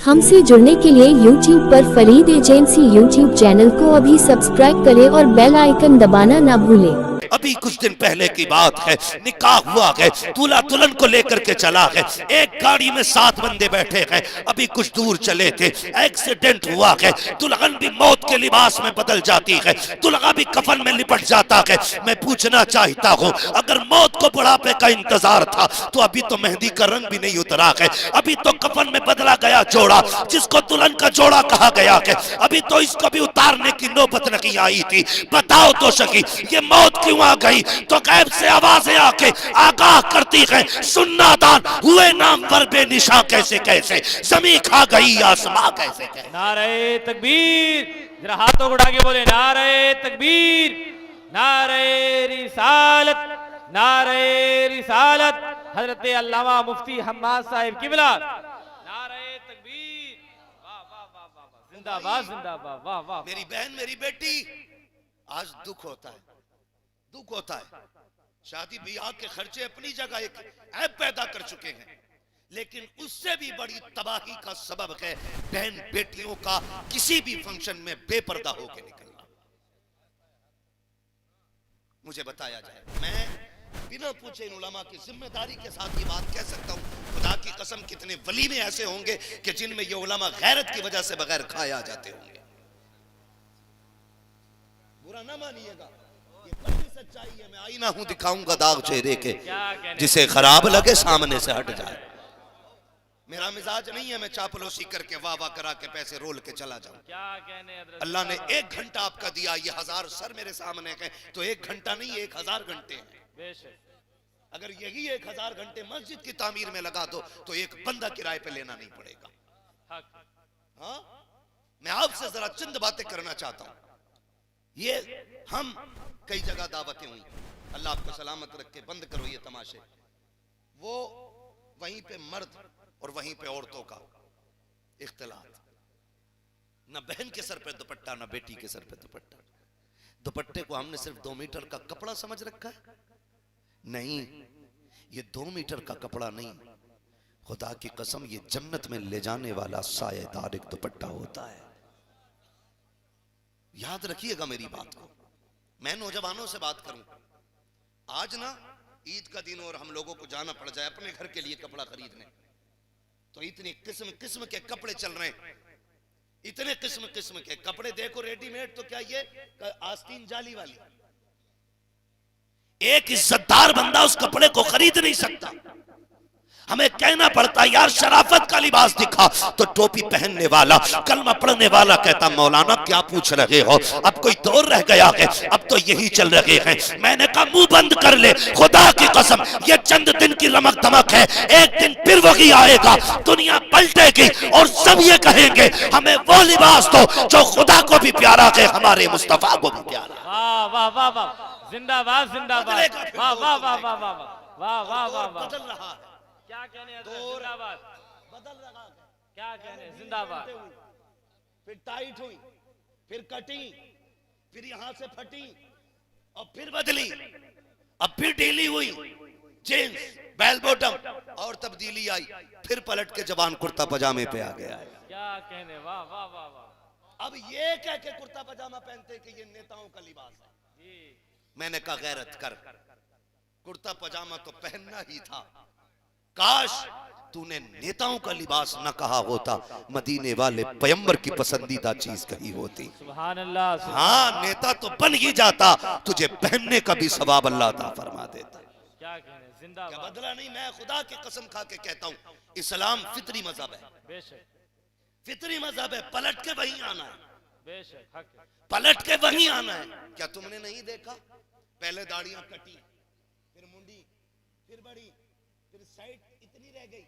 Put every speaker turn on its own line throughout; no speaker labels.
हमसे जुड़ने के लिए YouTube पर फरीद एजेंसी YouTube चैनल को अभी सब्सक्राइब करें और बेल आइकन दबाना ना भूलें।
अभी कुछ दिन पहले की बात है, निकाह हुआ है, दूल्हा दुल्हन को लेकर के चला है, एक गाड़ी में 7 बंदे बैठे हैं। अभी कुछ दूर चले थे, एक्सीडेंट हुआ है, दुल्हन भी मौत के लिबास में बदल जाती है, दुल्हा भी कफन में लिपट जाता है। मैं पूछना चाहता हूँ, अगर मौत को बुढ़ापे का इंतजार था तो अभी तो मेहंदी का रंग भी नहीं उतरा है, अभी तो कफन में बदला गया जोड़ा जिसको दुल्हन का जोड़ा कहा गया है, अभी तो इसको भी उतारने की नौबत नहीं आई थी। बताओ तो सही, ये मौत क्यों आ गई? तो गैब से आवाजें आके आगाह करती है, सुन्ना दान हुए नाम पर बेनिशा कैसे कैसे, जमी खा गई आसमां कैसे कैसे।
नारे तकबीर, जरा हाथों को उठा के बोले नारे तकबीर, नारे रिसालत, नारे रिसालत। हजरत अल्लामा मुफ्ती हम्माद साहिब किबला, नारे तकबीर, वाह वाह वाह वाह, जिंदाबाद जिंदाबाद, वाह वाह।
मेरी बहन, मेरी बेटी, आज दुख होता है, दुख होता है। शादी ब्याह के खर्चे अपनी जगह एक ऐब पैदा कर चुके हैं, लेकिन उससे भी बड़ी तबाही का सबब है बहन बेटियों का किसी भी फंक्शन में बेपर्दा होकर निकलना। मुझे बताया जाए, मैं बिना पूछे इन उलमा की जिम्मेदारी के साथ ये बात कह सकता हूं, खुदा की कसम कितने वलीमे ऐसे होंगे कि जिनमें ये उलमा गैरत की वजह से बगैर खाए आ जाते होंगे। बुरा ना मानिएगा, ये बड़ी सच्चाई है। मैं आईना हूं, दिखाऊंगा दाग चेहरे के, जिसे खराब लगे सामने से हट जाए। मेरा मिजाज नहीं है मैं चापलूसी करके वाह वाह करा के पैसे रोल के चला जाऊं।
क्या कहने
अल्लाह ने 1 घंटा आपका दिया, ये 1000 सर मेरे सामने है, तो 1 घंटा नहीं 1000 घंटे हैं। अगर यही 1000 घंटे मस्जिद की तामीर में लगा दो तो एक बंदा किराए पे लेना नहीं पड़ेगा। हाँ, मैं आपसे जरा चंद बातें करना चाहता हूं। ये हम कई जगह दावतें हुई, अल्लाह आपको सलामत रख के, बंद करो ये तमाशे। वो वहीं पे मर्द और वहीं पे औरतों का इख्तिलाफ, न बहन के सर पे दुपट्टा, न बेटी के सर पे दुपट्टा। दुपट्टे को हमने सिर्फ 2 मीटर का कपड़ा समझ रखा है। नहीं, ये 2 मीटर का कपड़ा नहीं, खुदा की कसम ये जन्नत में ले जाने वाला सायेदार एक दुपट्टा होता है। याद रखिएगा मेरी बात को। मैं नौजवानों से बात करूं, आज ना ईद का दिन और हम लोगों को जाना पड़ जाए अपने घर के लिए कपड़ा खरीदने, तो इतनी किस्म किस्म के कपड़े चल रहे हैं, इतने किस्म किस्म के कपड़े देखो रेडीमेड, तो क्या ये आस्तीन जाली वाली। एक इज्जतदार बंदा उस कपड़े को खरीद नहीं सकता। हमें कहना पड़ता यार शराफत का लिबास दिखा, तो टोपी पहनने वाला, कलमा पढ़ने वाला कहता मौलाना क्या पूछ रहे हो, अब कोई दौर रह गया है, अब तो यही चल रहे हैं। मैंने कहा मुंह बंद कर ले, खुदा की कसम ये चंद दिन की रमक दमक है, एक दिन फिर वही आएगा, दुनिया पलटेगी और सब ये कहेंगे हमें वो लिबास दो जो खुदा को भी प्यारा है, हमारे मुस्तफा को भी प्यारा।
वाह वाह वाह वाह, जिंदाबाद जिंदाबाद, वाह वाह वाह वाह वाह वाह वाह वाह वाह।
बदल रहा है,
क्या कहने जिंदाबाद,
बदल रहा है,
क्या कहने जिंदाबाद।
फिर टाइट हुई, फिर कटी, फिर यहां से फटी और फिर बदली, अब फिर ढीली हुई, जींस बेल बॉटम, और तब्दीली आई, फिर पलट के जवान कुर्ता पजामे पे आ गया।
क्या कहने, वाह वाह वाह वाह।
अब ये कह के कुर्ता पजामा पहनते कि ये नेताओं का लिबास है। मैंने कहा गैरत कर, कुर्ता पजामा तो पहनना ही था। काश तूने नेताओं का लिबास न कहा होता, मदीने वाले पैगंबर की पसंदीदा चीज कही होती।
सुभान अल्लाह।
हाँ, नेता तो बन ही जाता, तुझे पहनने का भी सवाब अल्लाह अता फरमा देता।
क्या कहने, जिंदाबाद।
क्या बदला नहीं, मैं खुदा की कसम खा के कहता हूँ, इस्लाम फितरी मजहब है,
बेशक
फितरी मजहब है, पलट के वहीं आना है,
बेशक, हक है।
पलट के वहीं आना है। क्या तुमने नहीं देखा, पहले दाढ़ियां कटी, फिर मुंडी, फिर बड़ी, फिर साइड इतनी रह गई,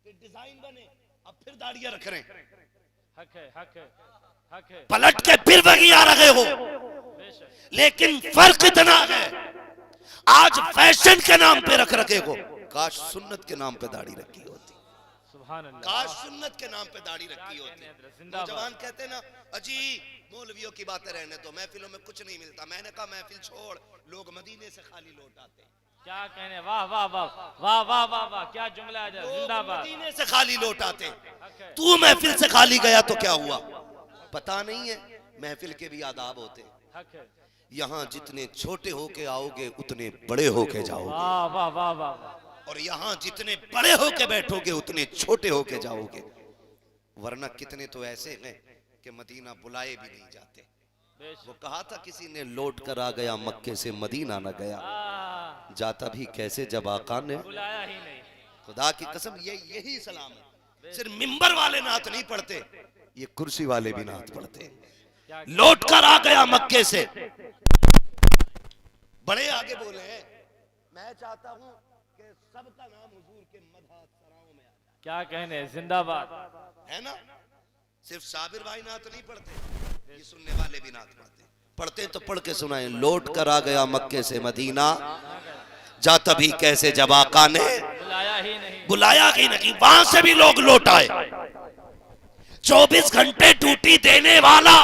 फिर डिजाइन बने, अब फिर दाढ़ियां रख रहे हैं।
हक है, हक है, हक है।
पलट के फिर वहीं आ रहे हो, लेकिन फर्क इतना है, आज फैशन के नाम पे रख रखे हो, काश सुन्नत के नाम पे दाढ़ी रखी होती।
सुभान अल्लाह।
काश सुन्नत के नाम पे दाढ़ी रखी होती। नौजवान कहते ना अजी मौलवियों की बातें रहने दो, महफिलों में कुछ नहीं मिलता। मैंने कहा महफिल छोड़, लोग मदीने से खाली लौट आते।
क्या कहने, वाह वाह वाह वाह वाह वाह वाह, क्या जुमला है, जिंदाबाद।
मदीने से खाली लौट आते, तू महफिल से खाली गया तो क्या हुआ? पता नहीं है, महफिल के भी आदाब होते। यहाँ जितने छोटे होके आओगे उतने बड़े होके जाओगे,
वाह वाह वाह वाह।
और यहाँ जितने बड़े होके बैठोगे उतने छोटे होके जाओगे। वरना कितने तो ऐसे हैं कि मदीना बुलाए भी नहीं जाते। वो कहा था किसी ने, लौट कर आ गया मक्के से मदीना न गया, जाता भी कैसे जब आका ने
बुलाया ही नहीं।
खुदा की कसम यही सलाम है। सिर्फ मिंबर वाले नात नहीं पढ़ते, ये कुर्सी वाले भी नात पढ़ते। लौट कर आ गया मक्के से, बड़े आगे बोले हैं, मैं चाहता हूं कि सबका नाम हुजूर के मदह सराओं में आ जाए।
क्या कहने, जिंदाबाद
है ना? सिर्फ साबिर भाई नात नहीं पढ़ते, ये सुनने वाले भी नात पढ़ते तो पढ़ के सुनाए। लौट कर आ गया मक्के से मदीना, जाता भी कैसे जब आका ने बुलाया ही नहीं। वहां से भी लोग लौट आए। 24 घंटे ड्यूटी देने वाला,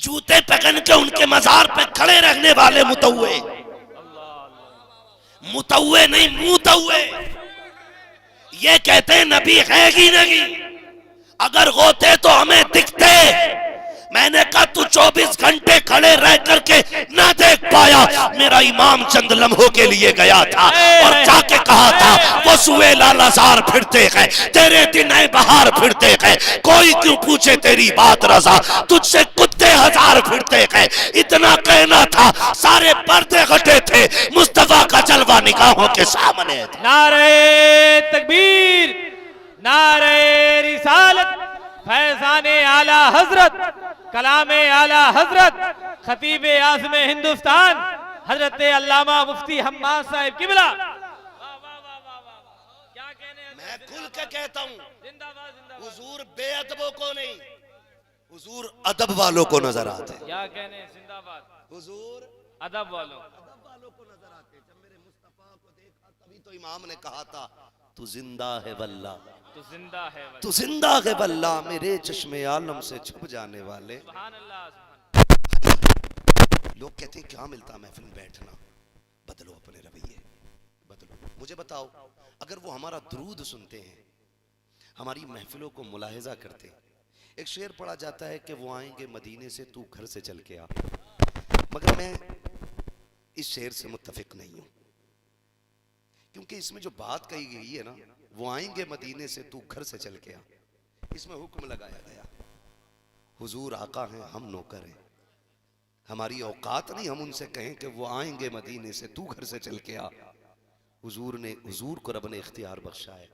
जूते पहन के उनके मजार पे खड़े रहने वाले मुतव्वे, मुतव्वे नहीं मुतव्वे, ये कहते हैं नबी है ही नहीं, अगर होते तो हमें दिखते। मैंने कहा तू 24 घंटे खड़े रह करके ना देख पाया, मेरा इमाम चंद लम्हों के लिए गया था और जाके कहा था वो सुए लालाजार फिरते हैं, तेरे दिन बहार फिरते हैं, कोई क्यों पूछे तेरी बात रजा, तुझसे कुत्ते हजार फिरते हैं। इतना कहना था, सारे पर्दे हटे थे, मुस्तफा का जलवा निगाहों के सामने था।
नारे तकबीर, नारे रिसालत, फैज़ाने आला हजरत, कलामे आला हजरत, खतीबे आज़मे हिंदुस्तान हजरत अल्लामा मुफ्ती हम्माद साहिब किबला। क्या कहने,
मैं खुल के कहता हूँ, हुजूर बेअदबों को नहीं, हुजूर अदब वालों को नजर आते।
क्या कहने, जिंदाबाद,
हुजूर
अदब वालों
को नजर आते। जब मेरे मुस्तफा को देखा तभी तो इमाम ने कहा था, तू जिंदा है वल्ला,
तू जिंदा है,
तू जिंदा है वल्ला, मेरे चश्मे आलम से छुप जाने वाले।
सुभान अल्लाह।
लोग कहते हैं क्या मिलता महफिल में बैठना, बदलो अपने रवैये, बदलो। मुझे बताओ, अगर वो हमारा दुरूद सुनते हैं, हमारी महफिलों को मुलाहिजा करते, एक शेर पढ़ा जाता है कि वो आएंगे मदीने से, तू घर से चल के आ। मगर मैं इस शेर से मुत्तफिक नहीं हूं, क्योंकि इसमें जो बात कही गई है ना, वो आएंगे मदीने से, तू घर से चल के आ, इसमें हुक्म लगाया गया। हुजूर आका हैं, हम नौकर हैं, हमारी औकात नहीं हम उनसे कहें कि वो आएंगे मदीने से, तू घर से चल के आ। हुजूर को रब ने इख्तियार बख्शा है,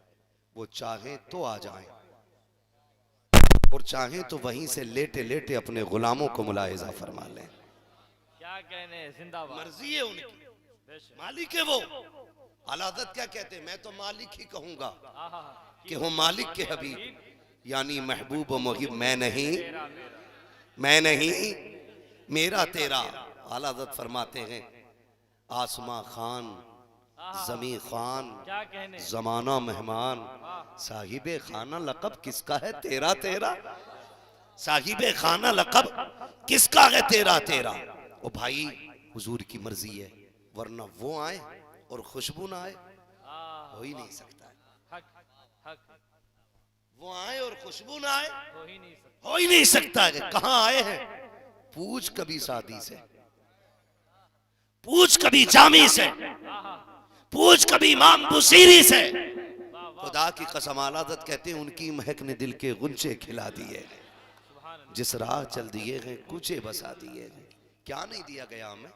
वो चाहे तो आ जाएं और चाहे तो वहीं से लेटे लेटे अपने गुलामों को मुलाहिजा फरमा लें।
क्या कहने, जिंदाबाद,
मर्जी है उनकी, मालिक है वो। आला हज़रत क्या कहते हैं, मैं तो मालिक ही कहूंगा कि हो मालिक के हबीब, यानी महबूब व मुहिब मैं नहीं मेरा तेरा। आला हज़रत फरमाते हैं, आसमां खान, ज़मी खान, ज़माना मेहमान, साहिबे खाना लक़ब किसका है तेरा तेरा, साहिबे खाना लक़ब किसका है तेरा तेरा। ओ भाई, हुजूर की मर्जी है, वरना वो आए और खुशबू ना आए, हो ही नहीं सकता है। वो आए और खुशबू ना आए, हो ही नहीं सकता है। कहां आए हैं, पूछ कभी सादी से, पूछ कभी जामी से, पूछ कभी इमाम बुसीरी से। खुदा की कसम, आला हज़रत कहते हैं, उनकी महक ने दिल के गुंचे खिला दिए, जिस राह चल दिए हैं कूचे बसा दिए हैं। क्या नहीं दिया गया हमें,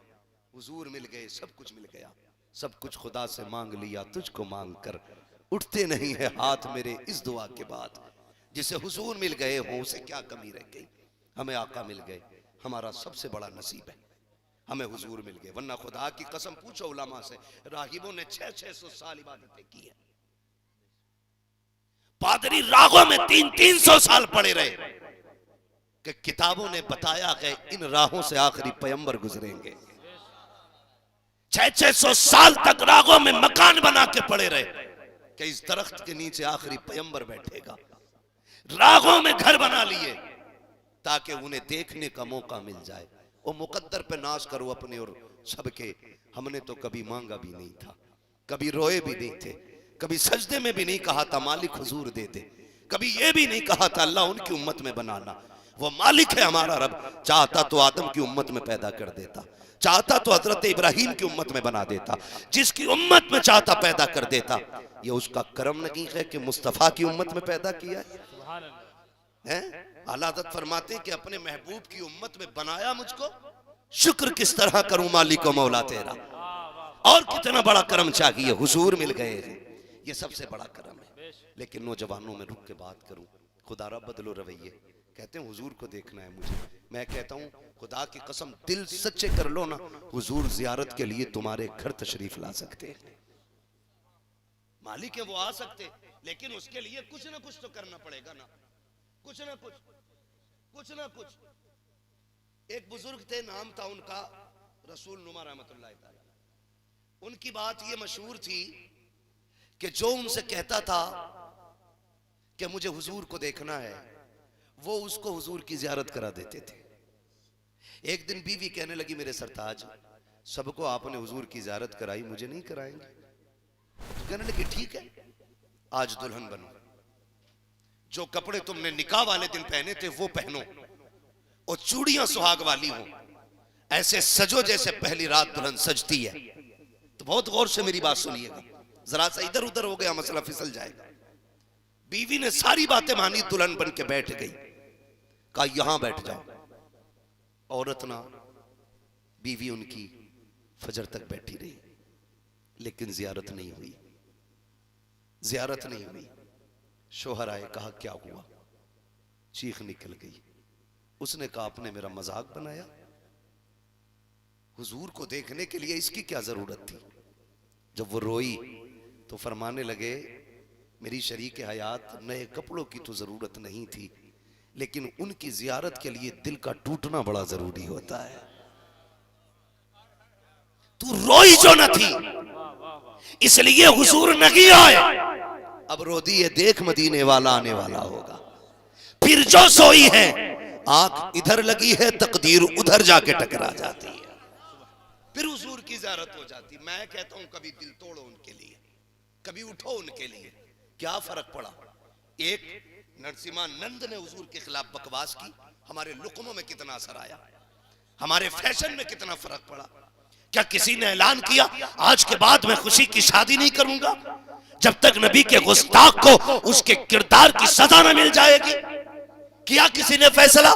हुजूर मिल गए, सब कुछ मिल गया, सब कुछ खुदा से मांग लिया, तुझको मांग कर उठते नहीं है हाथ मेरे इस दुआ के बाद। जिसे हुजूर मिल गए हो उसे क्या कमी रह गई, हमें आका मिल गए, हमारा सबसे बड़ा नसीब है, हमें हुजूर मिल गए। वरना खुदा की कसम पूछो उलमा से, राहिबों ने 600 साल इबादतें की है, पादरी रागों में 300 साल पड़े रहे, कि किताबों ने बताया कि इन राहों से आखिरी पैगंबर गुजरेंगे। 600 साल तक रागों में मकान बना के पड़े रहे कि इस दरख्त के नीचे आखिरी पैगंबर बैठेगा। रागों में घर बना लिए ताकि उन्हें देखने का मौका मिल जाए, वो मुकद्दर पे नाश करो अपने और सबके। हमने तो कभी मांगा भी नहीं था, कभी रोए भी नहीं थे, कभी सजदे में भी नहीं कहा था मालिक हुजूर दे दे, कभी ये भी नहीं कहा था अल्लाह उनकी उम्मत में बनाना। वो मालिक है हमारा रब, चाहता तो आदम की उम्मत में पैदा कर देता, चाहता तो हजरत इब्राहिम की उम्मत में बना देता, जिसकी उम्मत में चाहता पैदा कर देता। ये उसका करम नहीं है कि मुस्तफा की उम्मत में पैदा किया है। आला हज़रत फरमाते हैं कि अपने महबूब की उम्मत में बनाया मुझको, शुक्र किस तरह करूं मालिक व मौला तेरा, और कितना बड़ा करम चाहिए, हुजूर मिल गए हैं, ये सबसे बड़ा करम है। लेकिन नौजवानों में रुक के बात करूं, खुदा रब बदलो रवैये। कहते हैं हुजूर को देखना है मुझे, मैं कहता हूं खुदा की कसम दिल सच्चे कर लो ना, हुजूर जियारत के लिए तुम्हारे घर तशरीफ ला सकते हैं। मालिक है वो आ सकते, लेकिन उसके लिए कुछ ना कुछ तो करना पड़ेगा ना, कुछ ना कुछ, कुछ ना कुछ। एक बुजुर्ग थे, नाम था उनका रसूल नुमा रहमतुल्लाह अलैह। उनकी बात ये मशहूर थी कि जो उनसे कहता था कि मुझे हुजूर को देखना है, वो उसको हुजूर की जियारत करा देते थे। एक दिन बीवी कहने लगी मेरे सरताज, सबको आपने हुजूर की जियारत कराई, मुझे नहीं कराएंगे? तो कहने लगी ठीक है, आज दुल्हन बनो, जो कपड़े तुमने निकाह वाले दिन पहने थे वो पहनो, और चूड़ियां सुहाग वाली हो, ऐसे सजो जैसे पहली रात दुल्हन सजती है। तो बहुत गौर से मेरी बात सुनिएगा, जरा सा इधर उधर हो गया मसला फिसल जाएगा। बीवी ने सारी बातें मानी, दुल्हन बन के बैठ गई, कहा यहां बैठ जाओ। औरत ना, बीवी उनकी फजर तक बैठी रही, लेकिन जियारत नहीं हुई, जियारत नहीं हुई। शोहर आए, कहा क्या हुआ? चीख निकल गई। उसने कहा आपने मेरा मजाक बनाया, हुजूर को देखने के लिए इसकी क्या जरूरत थी? जब वो रोई तो फरमाने लगे मेरी शरीक हयात, नए कपड़ों की तो जरूरत नहीं थी, लेकिन उनकी जियारत के लिए दिल का टूटना बड़ा जरूरी होता है। तू रोई जो न थी, इसलिए हुजूर नहीं आए, अब रो दिए देख मदीने वाला आने वाला होगा। फिर जो सोई है, आंख इधर लगी है, तकदीर उधर जाके टकरा जाती है, फिर हुजूर की जियारत हो जाती। मैं कहता हूं कभी दिल तोड़ो उनके लिए, कभी उठो उनके लिए। क्या फर्क पड़ा? एक नरसिम्हानंद ने हुजूर के खिलाफ बकवास की, हमारे लुकमों में कितना असर आया, हमारे फैशन में कितना फर्क पड़ा। क्या किसी ने ऐलान किया आज के बाद मैं खुशी की शादी नहीं करूंगा जब तक नबी के गुस्ताख को उसके किरदार की सजा न मिल जाएगी? किया किसी ने फैसला?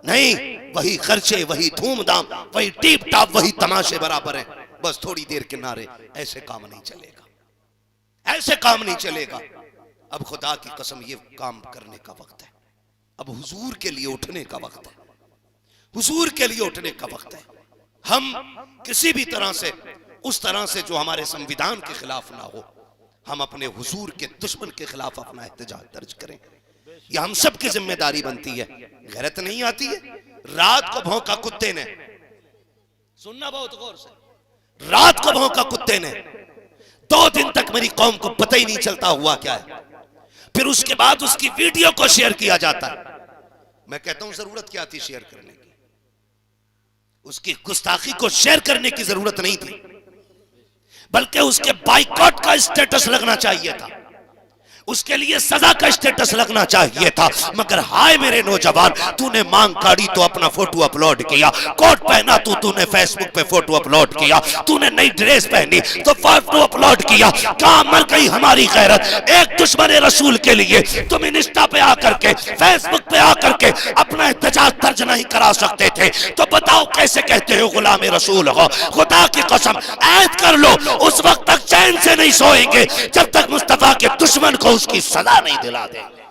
नहीं, वही खर्चे, वही धूमधाम, वही टीप टाप, वही तमाशे बराबर है, बस थोड़ी देर के नारे। ऐसे काम नहीं चलेगा, ऐसे काम नहीं चलेगा। अब खुदा की कसम ये काम करने का वक्त है, अब हुजूर के लिए उठने का वक्त है, हुजूर के लिए उठने का वक्त है। हम किसी भी तरह से, उस तरह से जो हमारे संविधान के खिलाफ ना हो, हम अपने हुजूर के दुश्मन के खिलाफ अपना एहतजाज दर्ज करें, यह हम सब की जिम्मेदारी बनती है। गैरत नहीं आती है? रात को भौंका कुत्ते ने, सुनना बहुत गौर से, रात को भौंका कुत्ते ने, 2 दिन तक मेरी कौम को पता ही नहीं चलता हुआ क्या है, फिर उसके बाद उसकी वीडियो को शेयर किया जाता है। मैं कहता हूं जरूरत क्या थी शेयर करने की? उसकी गुस्ताखी को शेयर करने की जरूरत नहीं थी, बल्कि उसके बाइकॉट का स्टेटस लगना चाहिए था, उसके लिए सजा का स्टेटस लगना चाहिए था। मगर हाय मेरे नौजवान, तूने मांग काढ़ी तो अपना फोटो अपलोड किया, कोट पहना तो तूने फेसबुक पे फोटो अपलोड किया, तूने नई ड्रेस पहनी तो फोटो अपलोड किया। कहां मर गई हमारी गैरत? एक दुश्मन रसूल के लिए तुम इंस्टा पे आकर के, फेसबुक पे आकर के अपना एहतजाज दर्ज नहीं करा सकते थे, तो बताओ कैसे कहते हो गुलाम रसूल हो? खुदा की कसम ऐद कर लो, उस वक्त तक चैन से नहीं सोएंगे जब तक मुस्तफा के दुश्मन को उसकी सजा नहीं दिला देंगे।